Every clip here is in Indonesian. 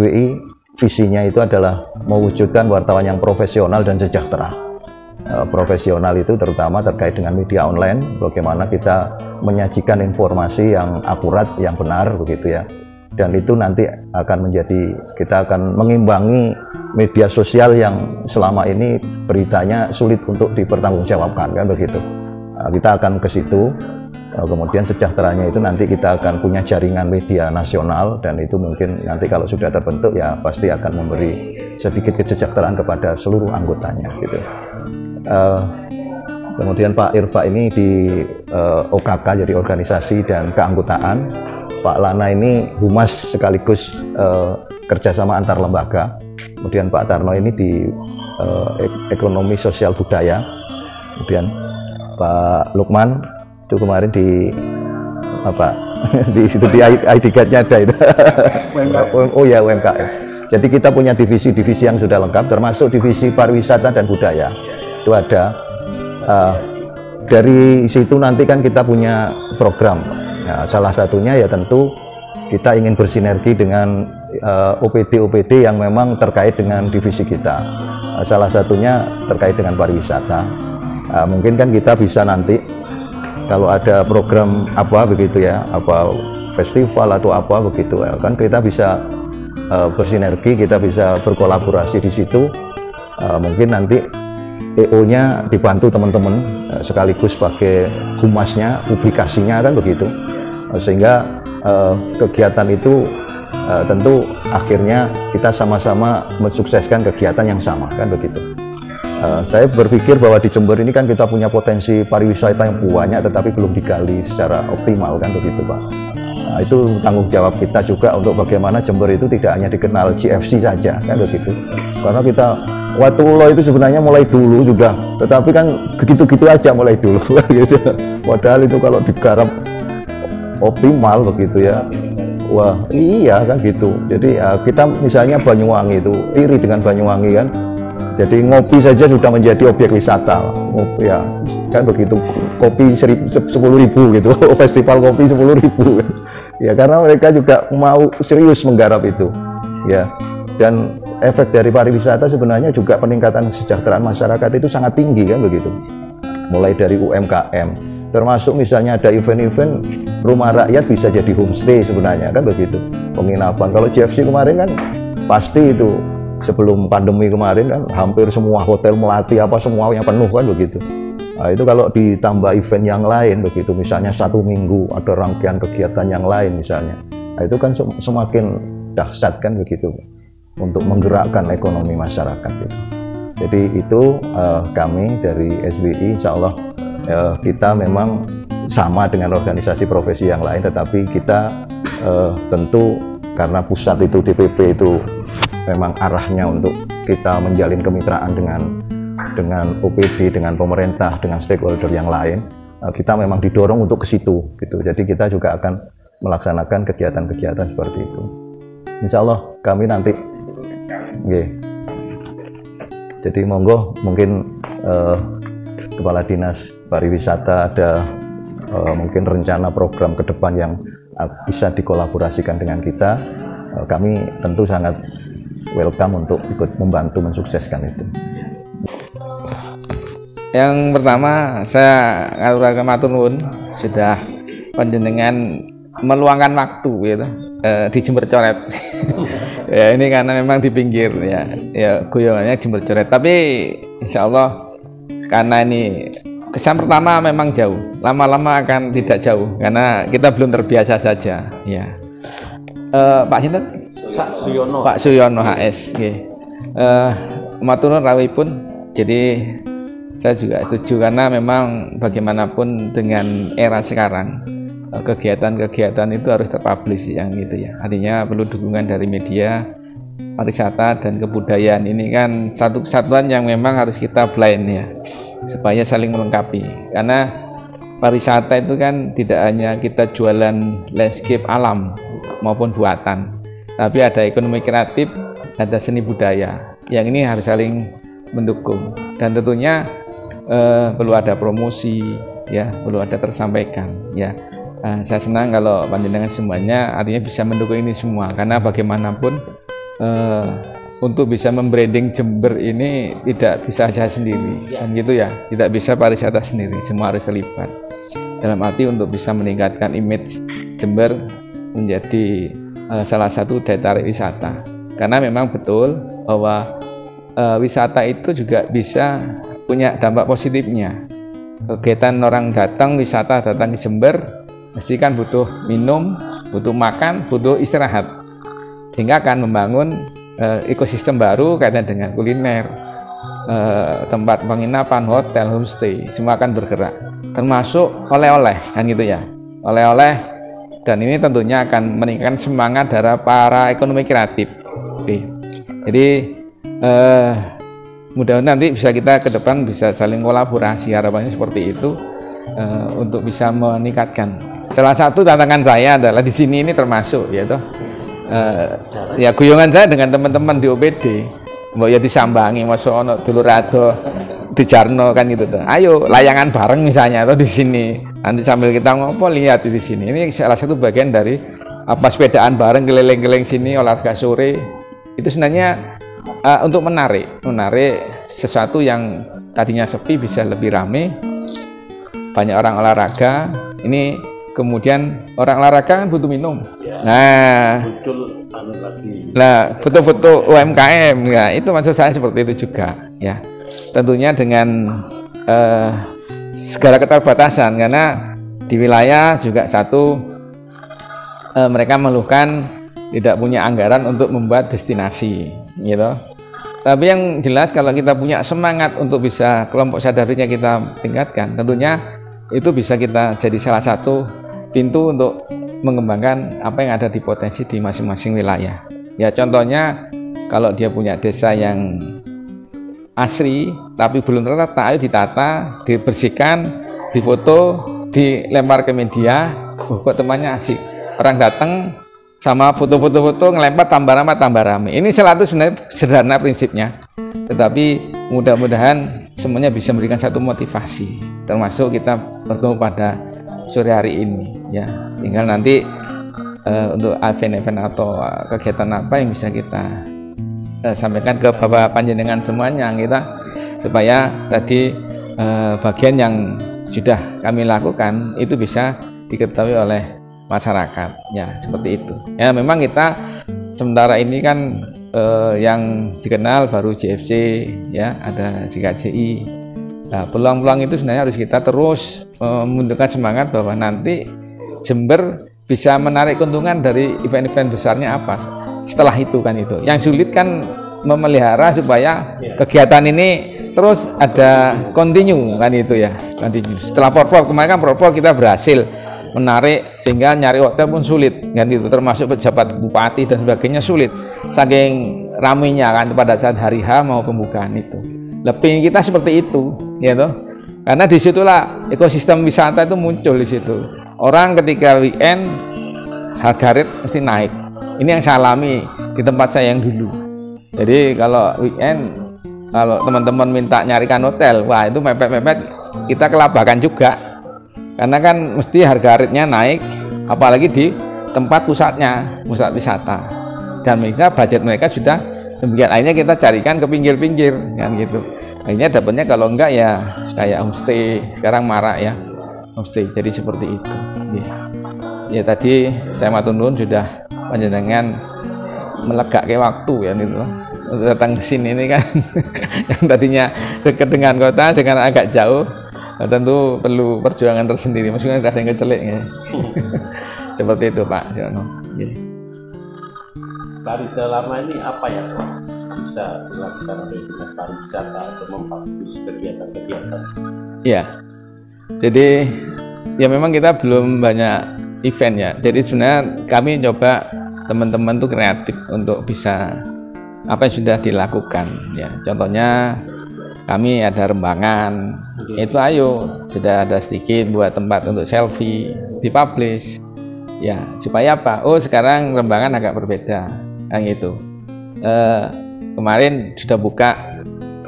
SBI visinya itu adalah mewujudkan wartawan yang profesional dan sejahtera. Profesional itu terutama terkait dengan media online, bagaimana kita menyajikan informasi yang akurat, yang benar begitu ya. Dan itu nanti akan menjadi, kita akan mengimbangi media sosial yang selama ini beritanya sulit untuk dipertanggungjawabkan, kan begitu. Kita akan ke situ. Kemudian sejahteranya itu nanti kita akan punya jaringan media nasional, dan itu mungkin nanti kalau sudah terbentuk ya pasti akan memberi sedikit kesejahteraan kepada seluruh anggotanya gitu. Kemudian Pak Irfa ini di OKK, jadi organisasi dan keanggotaan. Pak Lana ini humas sekaligus kerjasama antar lembaga. Kemudian Pak Tarno ini di ekonomi sosial budaya. Kemudian Pak Lukman itu kemarin di apa di situ di ID card-nya ada itu. Oh ya, UMKM. Jadi kita punya divisi-divisi yang sudah lengkap, termasuk divisi pariwisata dan budaya itu ada. Dari situ nanti kan kita punya program. Nah, salah satunya ya tentu kita ingin bersinergi dengan OPD-OPD yang memang terkait dengan divisi kita. Salah satunya terkait dengan pariwisata. Mungkin kan kita bisa nanti kalau ada program apa begitu ya, apa festival atau apa begitu ya, kan kita bisa bersinergi, kita bisa berkolaborasi di situ. Mungkin nanti EO-nya dibantu teman-teman sekaligus sebagai humasnya, publikasinya, kan begitu. Sehingga kegiatan itu tentu akhirnya kita sama-sama mensukseskan kegiatan yang sama, kan begitu. Saya berpikir bahwa di Jember ini kan kita punya potensi pariwisata yang banyak, tetapi belum digali secara optimal, kan begitu Pak. Nah, itu tanggung jawab kita juga untuk bagaimana Jember itu tidak hanya dikenal GFC saja, kan begitu. Karena kita Watulo itu sebenarnya mulai dulu sudah, tetapi kan begitu-gitu aja mulai dulu. Padahal itu kalau digarap optimal begitu ya, wah iya kan gitu. Jadi ya, kita misalnya Banyuwangi itu iri dengan Banyuwangi kan. Jadi ngopi saja sudah menjadi objek wisata, ngopi ya kan begitu. Kopi 10.000 gitu, festival kopi 10.000 ya, karena mereka juga mau serius menggarap itu ya. Dan efek dari pariwisata sebenarnya juga peningkatan kesejahteraan masyarakat itu sangat tinggi, kan begitu. Mulai dari UMKM, termasuk misalnya ada event-event rumah rakyat bisa jadi homestay sebenarnya, kan begitu. Penginapan, kalau GFC kemarin kan pasti itu sebelum pandemi kemarin kan hampir semua hotel Melati apa semuanya penuh, kan begitu. Nah, itu kalau ditambah event yang lain begitu, misalnya 1 minggu ada rangkaian kegiatan yang lain misalnya, nah, itu kan semakin dahsyat, kan begitu, untuk menggerakkan ekonomi masyarakat gitu. Jadi itu kami dari SBI insya Allah kita memang sama dengan organisasi profesi yang lain, tetapi kita tentu karena pusat itu DPP itu memang arahnya untuk kita menjalin kemitraan dengan OPD, dengan pemerintah, dengan stakeholder yang lain. Kita memang didorong untuk ke situ gitu. Jadi kita juga akan melaksanakan kegiatan-kegiatan seperti itu. Insya Allah kami nanti jadi monggo mungkin Kepala Dinas Pariwisata ada mungkin rencana program ke depan yang bisa dikolaborasikan dengan kita. Kami tentu sangat welcome untuk ikut membantu mensukseskan itu. Yang pertama saya ngaturaken matur nuwun sudah panjenengan meluangkan waktu gitu di Jember Coret. Ya ini karena memang di pinggir ya goyongannya Jember Coret. Tapi insya Allah karena ini kesan pertama memang jauh, lama-lama akan tidak jauh karena kita belum terbiasa saja. Ya Pak Sinten? Pak Suyono HS. Matur nuwun rawuhipun. Jadi saya juga setuju karena memang bagaimanapun dengan era sekarang kegiatan-kegiatan itu harus terpublish yang gitu ya. Artinya perlu dukungan dari media, pariwisata dan kebudayaan. Ini kan satu kesatuan yang memang harus kita blend ya, supaya saling melengkapi. Karena pariwisata itu kan tidak hanya kita jualan landscape alam maupun buatan, tapi ada ekonomi kreatif, ada seni budaya. Yang ini harus saling mendukung dan tentunya perlu ada promosi ya, perlu ada tersampaikan ya. Saya senang kalau panjenengan semuanya artinya bisa mendukung ini semua karena bagaimanapun untuk bisa membranding Jember ini tidak bisa saya sendiri, kan gitu ya, tidak bisa pariwisata sendiri, semua harus terlibat. Dalam arti untuk bisa meningkatkan image Jember menjadi salah satu daya tarik wisata. Karena memang betul bahwa wisata itu juga bisa punya dampak positifnya. Kegiatan orang datang wisata datang ke Jember, mesti kan butuh minum, butuh makan, butuh istirahat, sehingga akan membangun ekosistem baru kaitan dengan kuliner, tempat penginapan, hotel, homestay, semua akan bergerak, termasuk oleh-oleh, kan gitu ya, oleh-oleh, dan ini tentunya akan meningkatkan semangat dari para ekonomi kreatif. Oke. Jadi mudah-mudahan nanti bisa kita ke depan bisa saling kolaborasi, harapannya seperti itu, untuk bisa meningkatkan. Salah satu tantangan saya adalah di sini ini termasuk yaitu ya guyongan saya dengan teman-teman di OPD, mbok ya disambangi masa ono dulur ado di Jarno kan gitu tuh. Ayo layangan bareng misalnya atau di sini. Nanti sambil kita ngopo lihat di sini. Ini salah satu bagian dari apa sepedaan bareng keliling-keliling sini olahraga sore. Itu sebenarnya untuk menarik sesuatu yang tadinya sepi bisa lebih ramai. Banyak orang olahraga. Ini kemudian orang olahraga kan butuh minum. Nah, betul-betul UMKM ya, itu maksud saya seperti itu juga ya. Tentunya dengan segala keterbatasan, karena di wilayah juga satu mereka mengeluhkan tidak punya anggaran untuk membuat destinasi gitu. Tapi yang jelas kalau kita punya semangat untuk bisa kelompok sadarnya kita tingkatkan, tentunya itu bisa kita jadi salah satu pintu untuk mengembangkan apa yang ada di potensi di masing-masing wilayah. Ya contohnya kalau dia punya desa yang asri tapi belum tertata, ayo ditata, dibersihkan, difoto, dilempar ke media, kok temannya asik. Orang datang sama foto-foto ngelempar tambah rame. Ini salah satu sebenarnya sederhana prinsipnya. Tetapi mudah-mudahan semuanya bisa memberikan satu motivasi. Termasuk kita bertemu pada sore hari ini ya, tinggal nanti untuk event-event atau kegiatan apa yang bisa kita sampaikan ke Bapak Panjenengan semuanya kita, supaya tadi bagian yang sudah kami lakukan itu bisa diketahui oleh masyarakat ya, seperti itu ya. Memang kita sementara ini kan yang dikenal baru JFC ya, ada JKJI. Nah, peluang-peluang itu sebenarnya harus kita terus menunjukkan semangat bahwa nanti Jember bisa menarik keuntungan dari event-event besarnya apa setelah itu kan. Itu yang sulit kan memelihara supaya kegiatan ini terus ada continue kan, itu ya, continue. Setelah Porprov kemarin kan Porprov kita berhasil menarik sehingga nyari hotel pun sulit kan, itu termasuk pejabat bupati dan sebagainya sulit saking ramainya kan pada saat hari H mau pembukaan itu. Lebih kita seperti itu ya toh, karena disitulah ekosistem wisata itu muncul di situ. Orang ketika weekend harga rate mesti naik. Ini yang saya alami di tempat saya yang dulu. Jadi kalau weekend, kalau teman-teman minta nyarikan hotel, wah itu mepet-mepet, kita kelabakan juga. Karena kan mesti harga rate-nya naik, apalagi di tempat pusatnya, pusat wisata. Dan mereka budget mereka sudah demikian, akhirnya kita carikan ke pinggir-pinggir kan gitu. Akhirnya dapatnya kalau enggak ya kayak homestay, sekarang marak ya homestay, jadi seperti itu ya. Tadi saya matur nuwun sudah panjenengan melegakkan waktu ya gitu untuk datang ke sini ini kan yang tadinya dekat dengan kota sekarang agak jauh, tentu perlu perjuangan tersendiri, maksudnya ada yang kecelik ya. Seperti itu Pak Siono. Dari selama ini apa yang bisa dilakukan oleh dinas pariwisata untuk mempublish kegiatan-kegiatan? Ya, jadi ya memang kita belum banyak event ya. Jadi sebenarnya kami coba teman-teman tuh kreatif untuk bisa apa yang sudah dilakukan ya. Contohnya kami ada rembangan, itu ayo sudah ada sedikit buat tempat untuk selfie, dipublish ya, supaya apa? Oh sekarang rembangan agak berbeda kan gitu. Kemarin sudah buka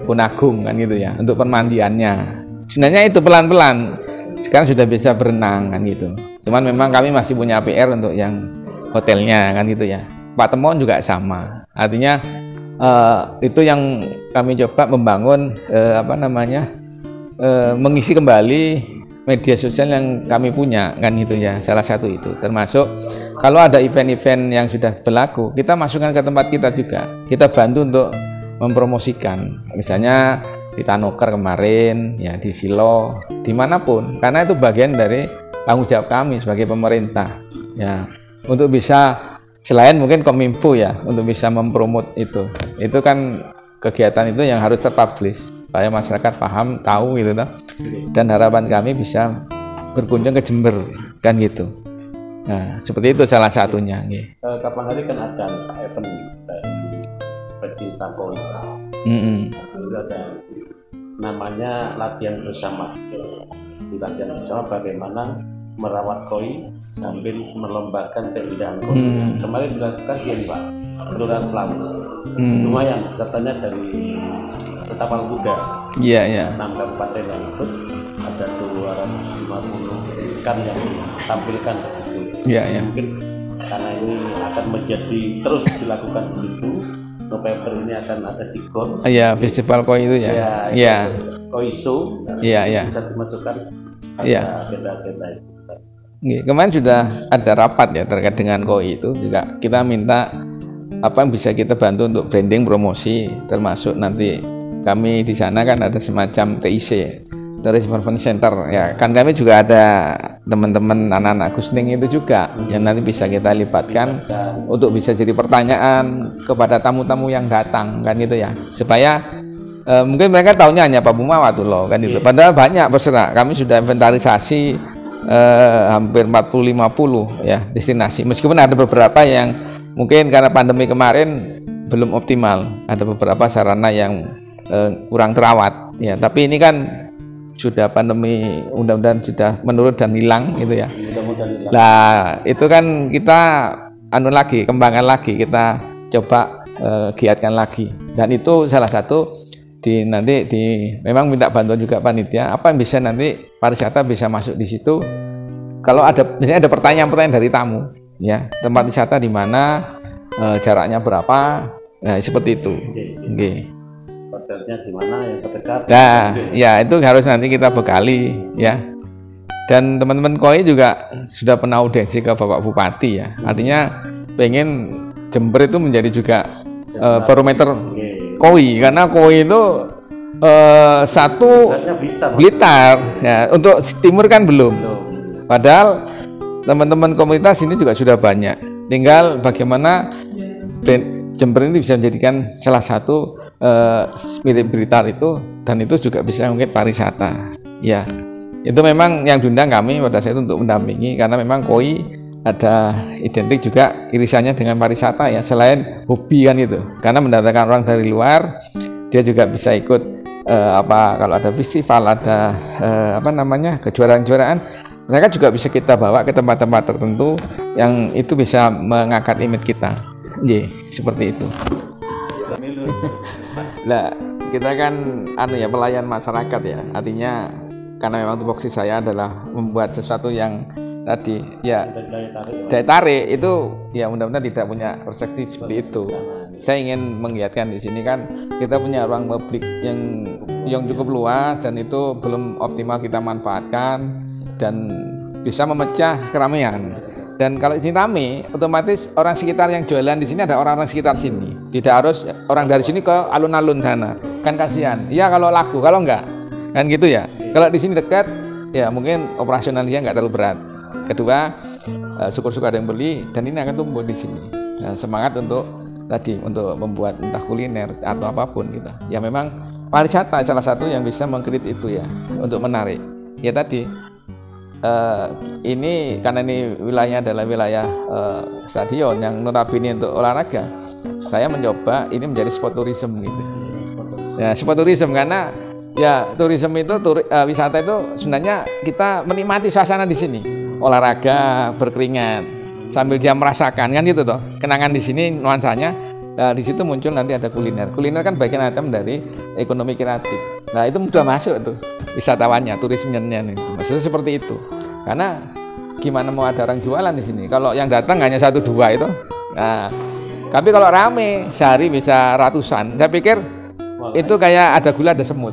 Punagung kan gitu ya untuk permandiannya. Sebenarnya itu pelan-pelan sekarang sudah bisa berenang kan gitu. Cuman memang kami masih punya PR untuk yang hotelnya kan gitu ya. Pak Temon juga sama. Artinya itu yang kami coba membangun mengisi kembali media sosial yang kami punya kan itu ya, salah satu itu. Termasuk kalau ada event-event yang sudah berlaku, kita masukkan ke tempat kita juga. Kita bantu untuk mempromosikan. Misalnya di Tanoker kemarin, ya di Silo, dimanapun, karena itu bagian dari tanggung jawab kami sebagai pemerintah. Ya, untuk bisa selain mungkin Kominfo ya, untuk bisa mempromot itu kan kegiatan itu yang harus terpublish supaya masyarakat paham, tahu gitu toh. Dan harapan kami bisa berkunjung ke Jember kan gitu. Nah, seperti itu salah satunya. Kapan hari kan ada event pecinta koi. Ada namanya latihan bersama. Di latihan bersama bagaimana merawat koi sambil melombakan keindahan koi. Kemarin dilakukan di Pak Kelurahan Selawu. Lumayan pesertanya dari Ketapang Kuda. Iya. 6 kabupaten yang ikut, ada 250 ikan yang ditampilkan di situ. Iya. Mungkin karena ini akan menjadi terus dilakukan di situ. November ini akan ada di GON. Iya, festival koi itu ya. Iya. Koi show. Iya. Bisa dimasukkan agenda-agenda itu. Kemarin sudah ada rapat ya terkait dengan koi itu juga, kita minta apa yang bisa kita bantu untuk branding promosi, termasuk nanti kami di sana kan ada semacam TIC, Tourism Information Center ya, kan kami juga ada teman-teman anak-anak Gusning itu juga yang nanti bisa kita libatkan untuk bisa jadi pertanyaan kepada tamu-tamu yang datang kan gitu ya, supaya mungkin mereka tahunya hanya Pak Bumawa tuh loh kan itu, padahal banyak peserta. Kami sudah inventarisasi hampir 40-50 ya destinasi, meskipun ada beberapa yang mungkin karena pandemi kemarin belum optimal, ada beberapa sarana yang kurang terawat ya, tapi ini kan sudah pandemi, mudah-mudahan sudah menurun dan hilang gitu ya. Nah itu kan kita kembangkan lagi, kita coba giatkan lagi, dan itu salah satu memang minta bantuan juga panitia, apa yang bisa nanti pariwisata bisa masuk di situ. Kalau ada misalnya ada pertanyaan-pertanyaan dari tamu ya, tempat wisata di mana, jaraknya berapa, nah seperti itu. Hotelnya di mana yang terdekat. Nah, ya itu harus nanti kita bekali ya. Dan teman-teman koi juga sudah pernah audiensi ke Bapak Bupati ya. Artinya pengen Jember itu menjadi juga barometer koi, karena koi itu satu Blitar ya, untuk timur kan belum. Padahal teman-teman komunitas ini juga sudah banyak. Tinggal bagaimana Jember ini bisa menjadikan salah satu mirip Blitar itu, dan itu juga bisa mungkin pariwisata. Ya, itu memang yang diundang kami pada saat itu untuk mendampingi, karena memang koi ada identik juga irisannya dengan pariwisata ya, selain hobi kan itu. Karena mendatangkan orang dari luar, dia juga bisa ikut kalau ada festival, ada kejuaraan-kejuaraan, mereka juga bisa kita bawa ke tempat-tempat tertentu yang itu bisa mengangkat image kita. Seperti itu. Nah, kita kan pelayan masyarakat ya. Artinya karena memang tupoksi saya adalah membuat sesuatu yang tadi ya daya tarik itu ya, mudah-mudahan tidak punya perspektif seperti itu. Saya ingin menggiatkan di sini kan kita punya ruang publik yang cukup luas, dan itu belum optimal kita manfaatkan dan bisa memecah keramaian. Dan kalau ini rame, otomatis orang sekitar yang jualan di sini ada orang-orang sekitar sini. Tidak harus orang dari sini ke alun-alun sana. Kan kasihan. Iya kalau laku, kalau enggak kan gitu ya. Kalau di sini dekat, ya mungkin operasionalnya enggak terlalu berat. Kedua, syukur-syukur ada yang beli, dan ini akan tumbuh di sini. Nah, semangat untuk membuat entah kuliner atau apapun gitu. Ya memang pariwisata salah satu yang bisa mengkredit itu ya, untuk menarik. Ya tadi. Ini karena ini wilayahnya adalah wilayah stadion yang notabene untuk olahraga, saya mencoba ini menjadi spot tourism gitu. Ya, spot tourism karena ya turisme itu wisata itu sebenarnya kita menikmati suasana di sini, olahraga, berkeringat sambil dia merasakan kan gitu toh. Kenangan di sini nuansanya. Nah, di situ muncul nanti ada kuliner. Kuliner kan bagian item dari ekonomi kreatif. Nah, itu mudah masuk tuh wisatawannya, turismenya itu. Maksudnya seperti itu. Karena gimana mau ada orang jualan di sini? Kalau yang datang hanya 1-2 itu. Nah, Tapi kalau rame sehari bisa ratusan. Saya pikir itu kayak ada gula ada semut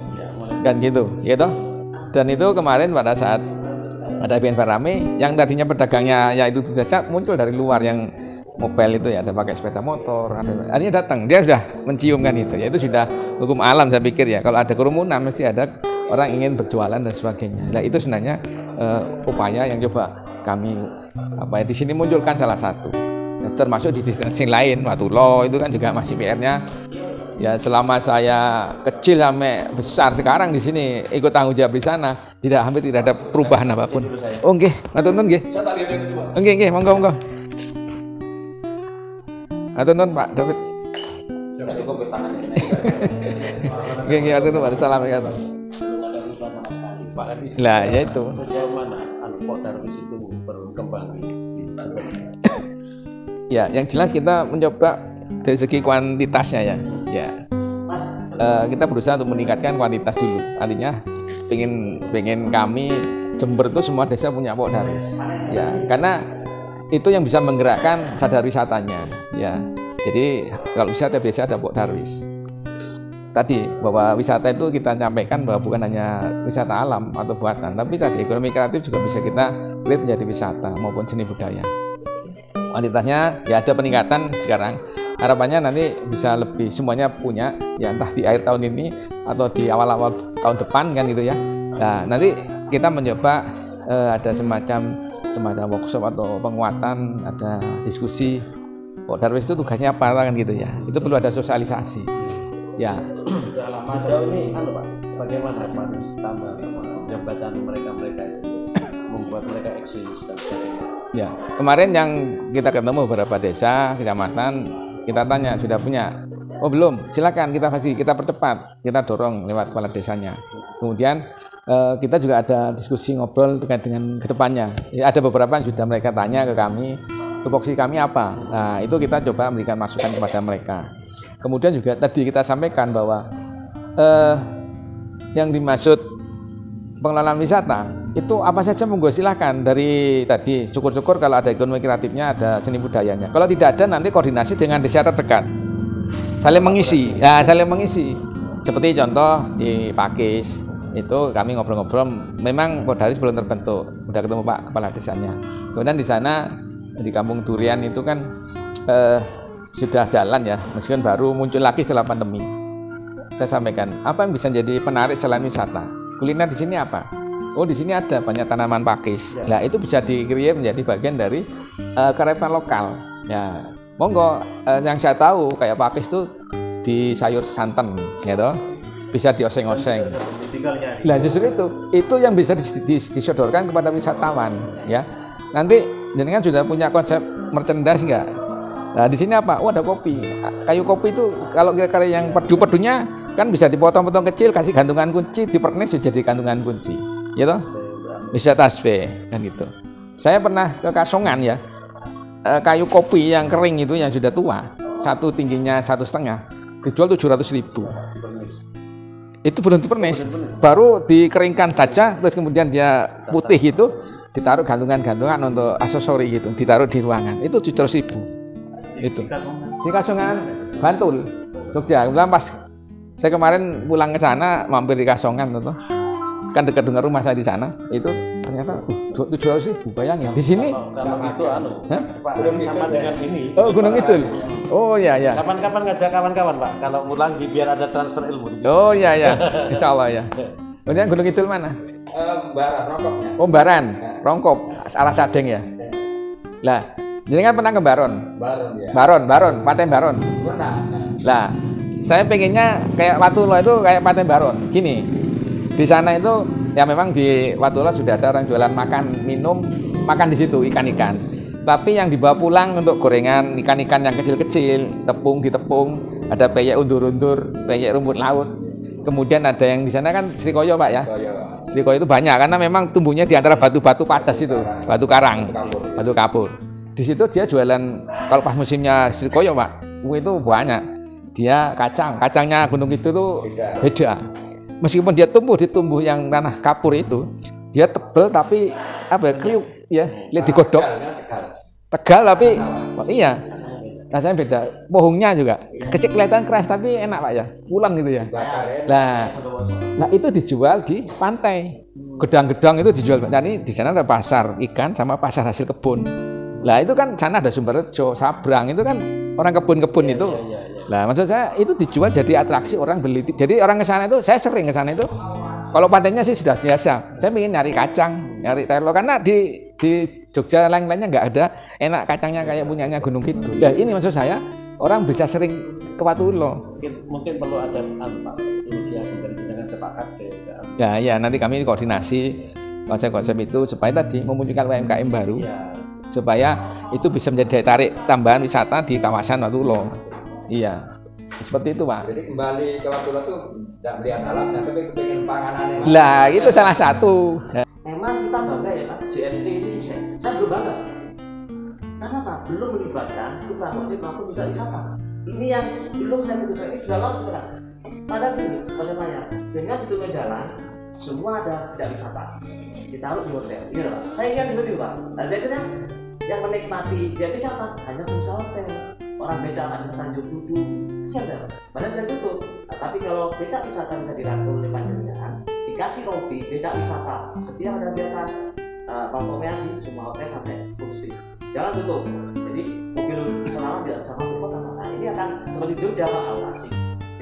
kan gitu, gitu. Dan itu kemarin pada saat ada event rame, yang tadinya pedagangnya ya itu saja muncul dari luar yang mobile itu ya, ada pakai sepeda motor, akhirnya datang, dia sudah mencium kan itu, ya itu sudah hukum alam saya pikir ya. Kalau ada kerumunan mesti ada orang ingin berjualan dan sebagainya. Nah itu sebenarnya upaya yang coba kami di sini munculkan salah satu. Nah, termasuk di destinasi lain, Watulo itu kan juga masih PR-nya. Ya selama saya kecil sampai besar sekarang di sini ikut tanggung jawab di sana, hampir tidak ada perubahan apapun. Oh nggih, matur nuwun nggih. Nggih, monggo. Matur nuwun Pak David. Nggih, matur nuwun, assalamualaikum. Lah ya itu. Sejauh mana Pok Darwis itu berkembang? Ya, yang jelas kita mencoba dari segi kuantitasnya ya. Kita berusaha untuk meningkatkan kuantitas dulu. Artinya pengen kami Jember itu semua desa punya Pok Darwis. Ya, karena itu yang bisa menggerakkan sadar wisatanya. Ya, jadi kalau wisata biasa ada Pok Darwis. Tadi bahwa wisata itu kita sampaikan bahwa bukan hanya wisata alam atau buatan, tapi tadi ekonomi kreatif juga bisa kita create menjadi wisata maupun seni budaya. Kuantitasnya ya ada peningkatan sekarang. Harapannya nanti bisa lebih semuanya punya, ya entah di akhir tahun ini atau di awal-awal tahun depan kan gitu ya. Nah nanti kita mencoba ada semacam workshop atau penguatan, ada diskusi. Pok Darwis itu tugasnya apa kan gitu ya. Itu perlu ada sosialisasi. Ya. Sejauh ini Pak, bagaimana Pak tambah jabatan mereka itu membuat mereka eksis dan sebagainya? Ya, kemarin yang kita ketemu beberapa desa, kecamatan, kita tanya sudah punya? Oh belum, silakan kita percepat, kita dorong lewat kepala desanya. Kemudian kita juga ada diskusi ngobrol terkait dengan kedepannya. Ya, ada beberapa yang sudah mereka tanya ke kami, tupoksi kami apa? Nah itu kita coba memberikan masukan kepada mereka. Kemudian juga tadi kita sampaikan bahwa yang dimaksud pengelolaan wisata itu apa saja monggo silakan. Dari tadi syukur-syukur kalau ada ekonomi kreatifnya, ada seni budayanya. Kalau tidak ada nanti koordinasi dengan desa terdekat, saling mengisi. Ya, saling mengisi. Seperti contoh di Pakis itu kami ngobrol-ngobrol, memang Pok Darwis belum terbentuk, udah ketemu Pak Kepala Desanya. Kemudian di sana di Kampung Durian itu kan sudah jalan ya, meskipun baru muncul lagi setelah pandemi. Saya sampaikan, apa yang bisa jadi penarik selain wisata? Kuliner di sini apa? Oh di sini ada banyak tanaman pakis. Nah itu bisa di-create menjadi bagian dari kearifan lokal. Ya, monggo yang saya tahu kayak pakis itu di sayur santan, gitu. Bisa dioseng-oseng. Nah justru itu yang bisa disodorkan kepada wisatawan. Ya, nanti jenengan sudah punya konsep merchandise nggak? Nah di sini apa? Oh ada kopi. Kayu kopi itu kalau kira-kira yang pedu-pedunya kan bisa dipotong-potong kecil, kasih gantungan kunci, dipernis jadi gantungan kunci, gitu. Bisa tasbih kan gitu. Saya pernah ke Kasongan ya, kayu kopi yang kering itu yang sudah tua, satu tingginya 1,5, dijual 700.000. Itu belum dipernis, baru dikeringkan saja, terus kemudian dia putih itu ditaruh gantungan-gantungan untuk aksesori gitu, ditaruh di ruangan. Itu 700.000. Itu di Kasongan, Bantul, Jogja. Kemudian pas saya kemarin pulang ke sana mampir di Kasongan tuh, kan dekat dengan rumah saya di sana, itu ternyata 700.000, bayangin. Di sini kalau itu sama dengan ini. Oh Gunung Kidul. Oh ya. Kapan-kapan ngajak kawan-kawan Pak, kalau pulang biar ada transfer ilmu di sini. Oh ya, insya Allah ya. Kemudian Gunung Kidul mana? Baran, Rongkopnya. Oh Baran, Rongkop, arah Sadeng ya. Lah, jadi kan pernah ke Baron? Baron, Paten Baron. Lah, saya pengennya kayak Watulo itu kayak Paten Baron. Gini, di sana itu ya memang di Watulo sudah ada orang jualan makan, minum, makan di situ ikan-ikan. Tapi yang dibawa pulang untuk gorengan ikan-ikan yang kecil-kecil, ditepung, ada peyek undur-undur, peyek rumput laut. Kemudian ada yang di sana kan srikoyo Pak ya. Srikoyo itu banyak karena memang tumbuhnya di antara batu-batu padas itu, batu karang, batu kapur. Di situ dia jualan, kalau pas musimnya srikoyo Pak, itu banyak. Dia kacangnya Gunung itu tuh beda. Meskipun dia ditumbuh yang tanah kapur itu, dia tebel tapi apa ya, kriuk ya, lihat digodok. Tegal tapi iya. Rasanya beda. Pohongnya juga kecil, kelihatan keras tapi enak Pak ya. Pulang gitu ya. Nah itu dijual di pantai. Gedang-gedang itu dijual. Nah ini di sana ada pasar ikan sama pasar hasil kebun. Lah itu kan sana ada Sumberrejo, Sabrang itu kan orang kebun-kebun itu. Lah maksud saya itu dijual jadi atraksi orang beli. Jadi orang ke sana itu, saya sering ke sana itu. Kalau pantainya sih sudah biasa. Saya ingin nyari kacang, nyari telo karena di Jogja lain-lainnya nggak ada enak kacangnya kayak punyanya Gunung Kidul. Nah ini maksud saya orang bisa sering ke Watulo. Mungkin perlu ada Pak, inisiasi dari dengan Pak Kades. Ya nanti kami koordinasi konsep-konsep itu supaya tadi memunculkan UMKM baru. Ya. Supaya itu bisa menjadi daya tarik tambahan wisata di kawasan Watulo. Iya, seperti itu Pak. Jadi kembali ke Watulo tuh tidak melihat alamnya, tapi kepingin panganannya. Lah itu salah satu. Memang kita bangga ya Pak, JFC ini sukses. Saya belum bangga. Karena Pak, belum melibatkan tukang ojek maupun bisa wisata. Ini yang belum saya sebutkan, ini sudah lama Pak. Pada gini, maksud saya, dengan di tengah jalan, semua ada tidak wisata. Ditaruh di hotel, gitu Pak. Saya ingat seperti itu Pak. Nah, jadi yang menikmati jadi wisata hanya pengusaha hotel. Orang becak ada Tanjung Kudu, siapa? Padahal sudah tutup. Nah, tapi kalau becak wisata bisa dirangkul oleh panjenengan, dikasih rompi becak wisata. Setiap ada biarkan kelompoknya di semua hotel sampai kursi. Jangan tutup. Jadi mobil selama tidak bisa masuk kota. Nah ini akan seperti Jogja Pak, alokasi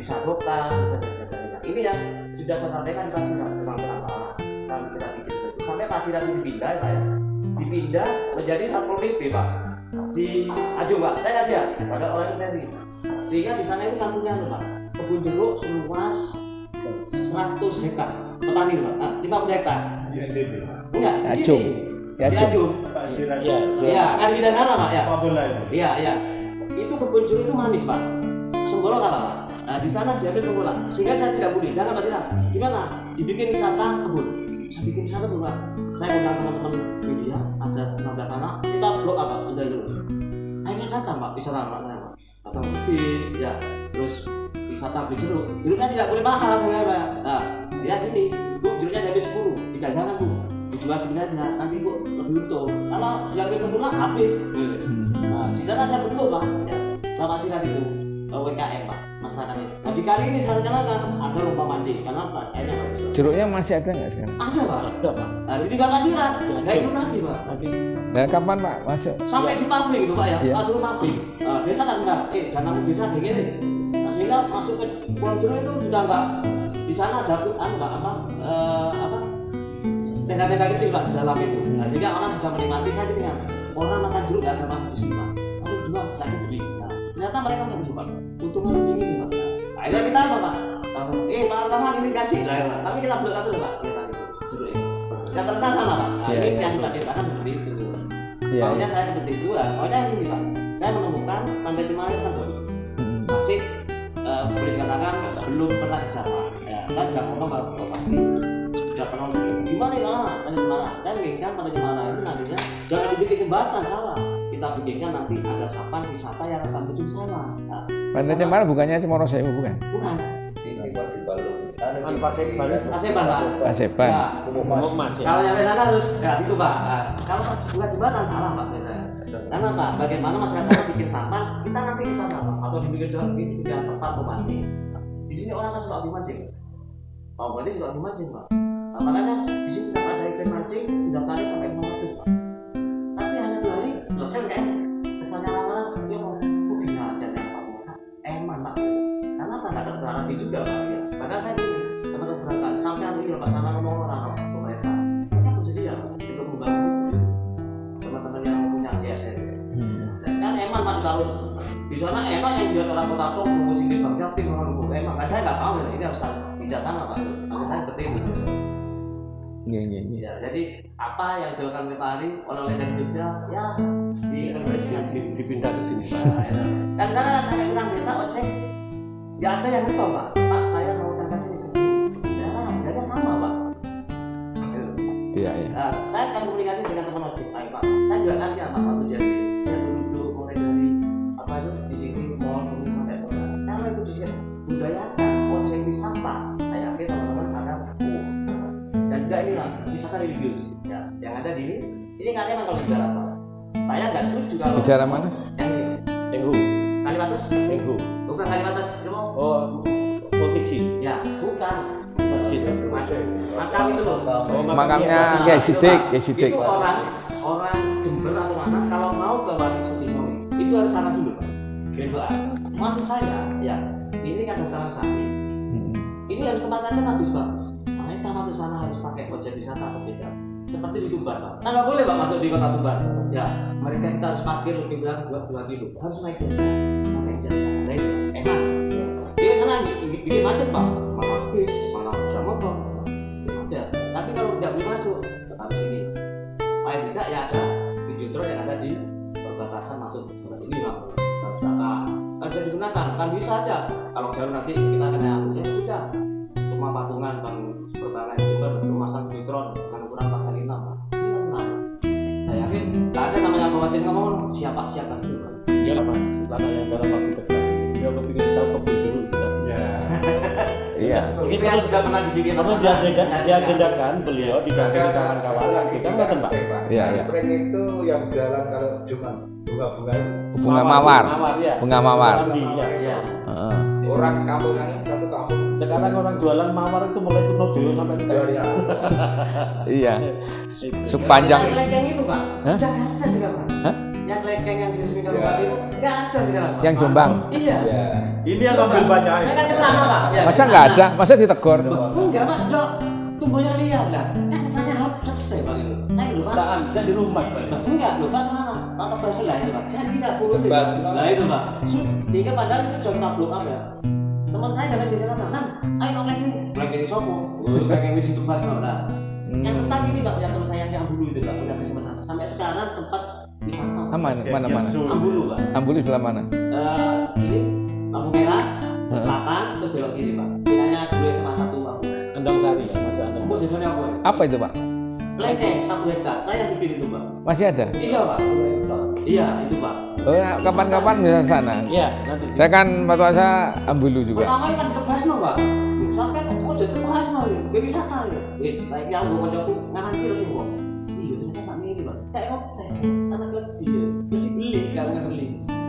bisa dokter, bisa jaga-jaga. Ini yang sudah saya sampaikan di Pasiran, memang kenapa kami kita bikin itu sampai Pasiran itu dipindah ya Pak ya. Dipindah menjadi Satpol PP Pak. Di Ajung Pak, saya kasih ya pada orang intensi. Sehingga di sana itu kampungnya Pak, kebun jeruk seluas 100 hektar, petani Pak, 50 hektar. Enggak, di Ajung. Di Ajung. Iya, kan di sana Pak ya. Iya. Itu kebun jeruk itu manis Pak. Senggolo kalah Pak. Nah di sana diambil tengkulak, sehingga saya tidak boleh. Jangan Pak Sirat. Gimana? Dibikin wisata kebun. Saya bikin wisata kebun Pak. Saya undang teman-teman media, ada 19 anak, kita blok apa? Sudah itu. Akhirnya datang Pak, wisata Pak saya Pak. Datang bis, ya. Terus wisata beli jeruk. Jeruknya tidak boleh mahal saya Pak. Nah, ya gini, Bu, jeruknya habis 10, tidak jangan Bu. Dijual segini aja, nanti Bu lebih untung. Kalau diambil tengkulak habis. Nah, di sana saya bentuk Pak, ya. Sama Sirat itu. WKM Pak, masyarakat itu. Nah di kali ini saya rencanakan ada lomba mancing, karena Pak, kayaknya Pak. Jeruknya masih ada nggak sekarang? Ada Pak. Nah ditinggal Pasiran, nggak itu lagi Pak. Nah kapan Pak masuk? Sampai di paving itu Pak ya, Iya. masuk paving. Desa tak enggak, dana desa kayak gini. Nah sehingga masuk ke Pulau Jeruk itu sudah enggak di sana ada tenda-tenda kecil Pak di dalam itu. Nah sehingga orang bisa menikmati. Saya tinggal orang makan jeruk nggak ada makan di sini Pak. Lalu dua saya beli. Ternyata mereka nggak bisa Pak. Untungan lebih ini Pak. Nah, akhirnya kita apa Pak? Pak teman ini kasih lah Pak. Tapi kita belum atur Pak. Kita itu jeruk ini. Yang terkenal sama Pak. Nah, ini yang kita ceritakan seperti itu. Pokoknya saya seperti itu lah. Pokoknya ini Pak. Saya menemukan Pantai Cemara itu kan bagus. Masih boleh dikatakan belum pernah dijamah. Ya, saya tidak ngomong baru pasti. Sudah pernah gimana ya Pantai Cemara? Saya menginginkan Pantai Cemara itu nantinya jangan dibikin jembatan salah. Kita bikinkan nanti ada sapan wisata yang akan menuju sana. Nah, Pantai Cemara bukannya Cemoro Sewu bukan? bukan. Ini buat di Balung. Paseban Pak. Paseban. Ya. Mas ya. Kalau nyampe sana harus ya itu Pak. Nah, kalau bukan jembatan salah Pak biasanya. Karena Pak, bagaimana masyarakat bikin sampah, kita nanti di sana Pak, atau di pinggir jalan ini di tempat memancing. Di sini orang kan suka hobi mancing. Pak berarti juga hobi mancing Pak. Nah, makanya di sini sudah ada event mancing, daftarnya sampai 500 Pak. Tapi hanya 2 hari selesai kayak kesannya orang-orang, ya kok gini aja yang Pak bukan. Eman Pak. Karena Pak nggak terterapi juga Pak. Ya. Padahal saya gini, teman-teman berangkat sampai hari ini Pak sama ngomong orang pemerintah. Kita bersedia untuk membangun teman-teman yang punya CSR. Kan eman Pak ditaruh di sana enak yang buat orang kota Tok nunggu sini Bang Jatim orang nunggu eman. Kan saya nggak tahu ya ini harus pindah sana Pak. Maksud saya seperti itu. Iya. Ya, jadi apa yang dilakukan oleh Pak Ari oleh dari Jogja ya Dipindah ke sini Pak. Kan di sana kan saya bilang beca ojek ya ada yang ngetol Pak. Pak saya mau ke sini sebelum harganya sama Pak. Iya. Nah, saya akan komunikasi dengan teman ojek. Ayo Pak, saya juga kasih apa waktu jadi yang duduk mulai dari apa itu di sini mall sampai kota. Kalau itu di sini budayakan ojek wisata, saya yakin teman-teman akan dan juga inilah wisata religius ya yang ada di ini karena memang kalau di daerah Pak. Saya nggak setuju kalau Bicara mana? yang ini. Tenggu. Kaliwates? Minggu. Bukan Kaliwates, Romo. Oh, politisi. Ya, bukan. Masjid. Makam itu loh. Makamnya Kiai Sidik, Kiai Sidik. Itu orang Jember atau mana kalau mau ke Wali Sutimo itu harus sana dulu, Pak. Kedua, maksud saya, ya ini kan daerah Sari. Ini harus tempat kajian habis, Pak. Mereka masuk sana harus pakai objek wisata atau beda. Seperti di Tuban, Pak. Nah, nggak boleh, Pak, masuk di kota Tuban. Ya, mereka kita harus parkir lebih kurang 2 kilo. Harus naik jasa, pakai jasa. Nah itu enak. Dia sana bikin macet, Pak. Malah bis, malah bisa motor. Ada. Tapi kalau tidak boleh masuk, tetap sini. Paling tidak ya ada video drone yang ada di perbatasan masuk ke Tuban ini, Pak. Harus data. Kan bisa digunakan, kan bisa aja. Kalau jauh nanti kita akan ya sudah. Cuma patungan Bang Superbank Jember memasang drone dengan ukuran 4x6. Ini kan benar. Saya yakin nggak ada namanya khawatir ngomong siapa dulu. Iya lah Mas, tanah yang dalam waktu dekat. Dia kepingin tahu kebun dulu sudah. Ya. Iya. Itu yang sudah pernah dibikin. Karena diagendakan beliau didampingi kawan-kawan kita nggak Pak. Iya, iya. Tren itu yang jalan kalau Jumat bunga-bunga. Bunga mawar. Ya. Bunga mawar. Iya. Heeh. Orang kampungan satu kampung. Sekarang orang jualan mawar itu mulai Purnojoyo sampai ke Ya. Iya. Sepanjang Yang lekeng itu, Pak. Hah? Sudah nggak ada sekarang. Hah? Yang lekeng yang diresmikan Bupati itu nggak ada sekarang, Pak. yang Jombang. Iya. Ya. Ini yang ngambil banyak. Saya kan kesana, Pak. Ya, Masa kesana. nggak ada? Masa ditegur? Enggak, Pak. Sudah tumbuhnya liar lah. Kan kesannya harus selesai, Pak. Itu. Saya dulu, Pak. Dan di rumah Pak. Enggak, loh, Pak. Kemana? Pak Basel lah itu, Pak. Saya tidak perlu itu. Bas. Nah itu, Pak. Sehingga padahal itu sudah kita blow up ya. Teman saya datang di Jakarta, "Nan, ayo Pak Lekeng sopo." Lekeng di situ Bas, Pak. Yang tetap ini, Pak, yang teman saya yang di Ambulu itu, Pak. Udah bersama sana. Sampai sekarang tempat wisata. Mana? Ambulu, Pak. Ambulu sebelah mana? Ini lampu merah, ke selatan, terus belok kiri, Pak. Bilangnya dulu SMA 1, Pak. Endang Sari ya, Mas Endang. Kok desanya apa? Apa itu, Pak? Lekeng 1 hektar. Saya bikin itu, Pak. Masih ada? Iya, Pak. Iya, itu, Pak. Oh, kapan-kapan bisa sana. Iya, nanti. Saya kan waktu Ambulu juga. Pertama kan ditebasno, Pak. Sampai kok jadi tebasno ya. Ke wisata ya. Wis, saiki aku kancaku nganan piro sih, Pak? Iya, ternyata sak ini, Pak. Tak hotel. Tanah lebih ya. Terus dibeli, kalau nggak beli.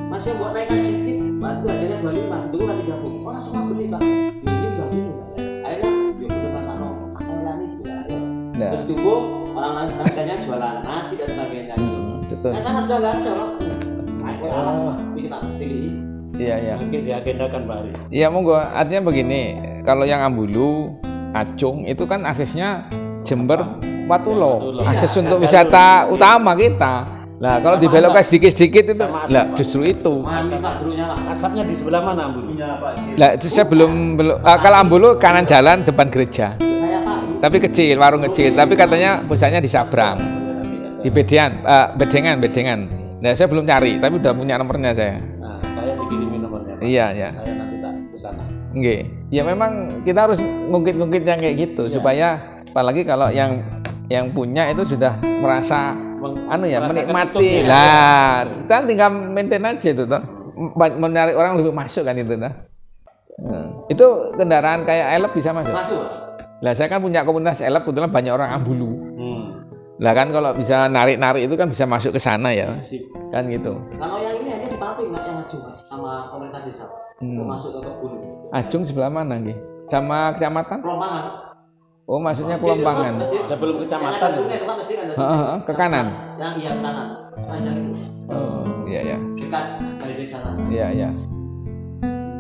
Masih buat naikkan sedikit, batu harganya 25, itu kan 30. Orang semua beli, Pak. Ini enggak beli, Pak. Akhirnya dia bener masakno. Aku lani juga ayo. Nah. Terus tunggu orang lain harganya jualan nasi dan sebagainya. Betul. Nah, sana sudah enggak ada, Pak. Ayo alas, Pak. Kita pilih. Iya. Mungkin diagendakan Pak Ari. Iya, monggo. Artinya begini, kalau yang Ambulu, Acung itu kan aksesnya Jember, Watulo. Akses untuk wisata utama kita. Lah kalau dibelokkan sedikit-sedikit itu, lah justru itu. Manis, Pak, jeruknya, Pak. Asapnya di sebelah mana Ambulu? Lah saya belum kalau Ambulu kanan jalan depan gereja. Saya, Pak. Tapi kecil, warung kecil. Tapi katanya pusatnya di Sabrang, di Bedengan. Nah saya belum cari, tapi udah punya nomornya saya. Nah, saya dikirimin nomornya Pak. Iya. Saya nanti tak ke sana. Nggih. Ya memang kita harus ngungkit-ngungkit yang kayak gitu supaya apalagi kalau yang punya itu sudah merasa menikmati. Lah, kita tinggal maintain aja itu toh. Menarik orang lebih masuk kan itu toh. Itu kendaraan kayak Elep bisa masuk. Masuk. Lah saya kan punya komunitas Elep, kebetulan banyak orang Ambulu. Lah kan kalau bisa narik-narik itu kan bisa masuk ke sana ya. Kan gitu. Kalau yang ini hanya di Pati, Pak, yang Ajung sama pemerintah desa. Mau masuk ke kebun. Acung sebelah mana nggih? Sama kecamatan? Kelompangan. Oh, maksudnya Kelompangan. Sebelum kecamatan. Yang ada sungai, Pak, masjid ada sungai. Ke kanan. Yang iya ke kanan. Panjang itu. Oh, iya. Dekat dari desa sana. Iya.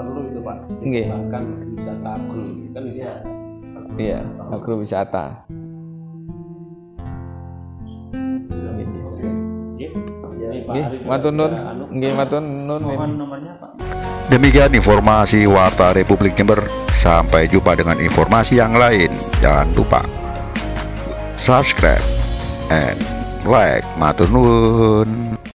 Perlu itu Pak. Nggih. Bahkan wisata agro kan itu. Iya. Iya, agrowisata. Nggih, matur nuwun. Nggih, matur nuwun. Mohon nomornya Pak. Demikian informasi Warta Republik Jember. Sampai jumpa dengan informasi yang lain. Jangan lupa subscribe and like. Matur nuwun.